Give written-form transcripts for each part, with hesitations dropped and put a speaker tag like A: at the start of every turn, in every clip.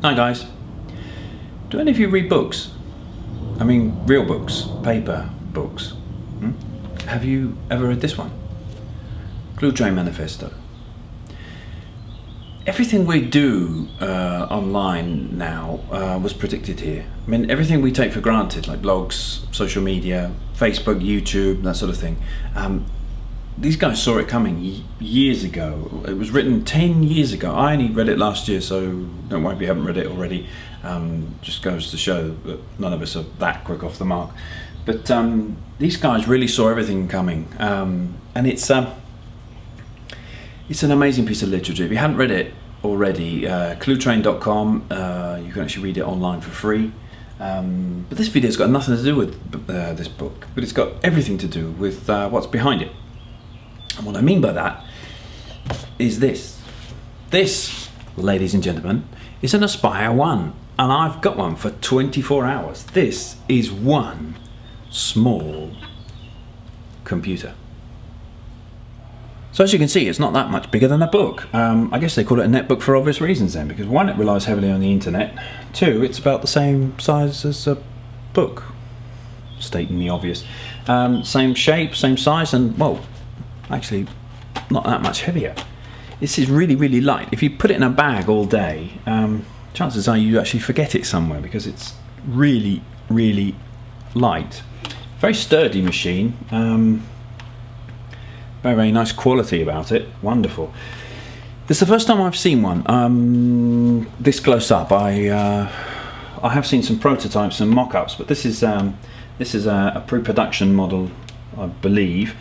A: Hi guys. Do any of you read books? I mean real books, paper books. Have you ever read this one? Clue Train Manifesto. Everything we do online now was predicted here. I mean, everything we take for granted, like blogs, social media, Facebook, YouTube, that sort of thing. These guys saw it coming years ago. It was written 10 years ago. I only read it last year, so don't worry if you haven't read it already. Just goes to show that none of us are that quick off the mark. But these guys really saw everything coming. And it's an amazing piece of literature. If you haven't read it already, cluetrain.com, you can actually read it online for free. But this video's got nothing to do with this book, but it's got everything to do with what's behind it. And what I mean by that is this. This, ladies and gentlemen, is an Aspire 1, and I've got one for 24 hours. This is one small computer. So as you can see, it's not that much bigger than a book. I guess they call it a netbook for obvious reasons then, because one, it relies heavily on the internet. Two, it's about the same size as a book, stating the obvious. Same shape, same size, and well, actually not that much heavier. This is really, really light. If you put it in a bag all day, chances are you actually forget it somewhere because it's really, really light. Very sturdy machine. Very, very nice quality about it. Wonderful. This is the first time I've seen one this close up. I have seen some prototypes and mock-ups, but this is a pre-production model, I believe.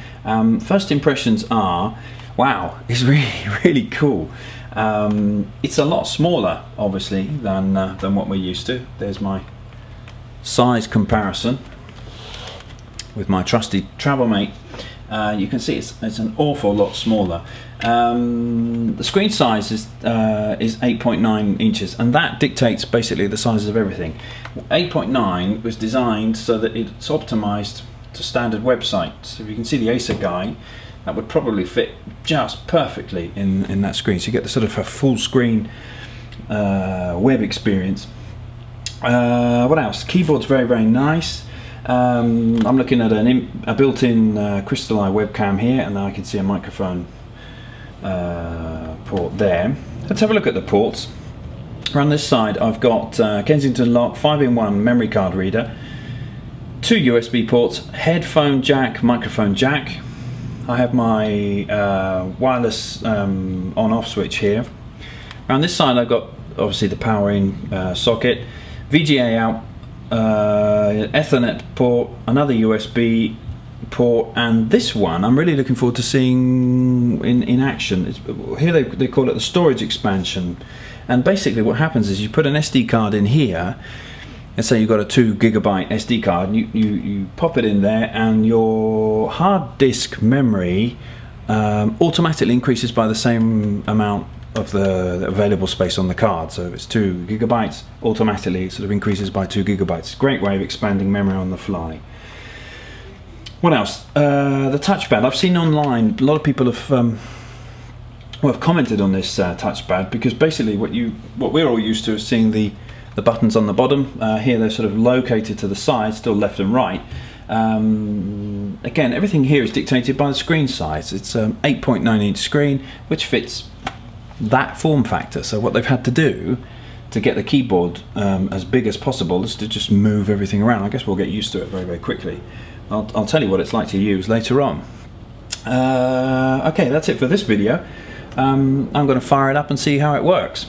A: First impressions are, wow, it's really, really cool. It's a lot smaller, obviously, than what we're used to. There's my size comparison with my trusty travel mate. You can see it's an awful lot smaller. The screen size is 8.9 inches, and that dictates basically the sizes of everything. 8.9 was designed so that it's optimized to standard websites. If you can see the TheAcerGuy, that would probably fit just perfectly in that screen. So you get the sort of a full screen web experience. What else? Keyboard's very, very nice. I'm looking at a built-in Crystal Eye webcam here, and I can see a microphone port there. Let's have a look at the ports. Around this side I've got Kensington lock, 5-in-1 memory card reader, 2 USB ports, headphone jack, microphone jack. I have my wireless on-off switch here. Around this side I've got obviously the power in socket, VGA out, Ethernet port, another USB port, and this one I'm really looking forward to seeing in action. Here they call it the storage expansion, and basically what happens is you put an SD card in here. Let's say you've got a 2 GB SD card, and you pop it in there, and your hard disk memory automatically increases by the same amount of the available space on the card. So if it's 2 GB, automatically it sort of increases by 2 GB. Great way of expanding memory on the fly. What else? The touchpad. I've seen online a lot of people have commented on this touchpad, because basically what we're all used to is seeing the buttons on the bottom. Here they're sort of located to the side, still left and right. Again, everything here is dictated by the screen size. It's an 8.9 inch screen, which fits that form factor. So what they've had to do to get the keyboard as big as possible is to just move everything around. I guess we'll get used to it very, very quickly. I'll tell you what it's like to use later on. Okay, that's it for this video. I'm going to fire it up and see how it works.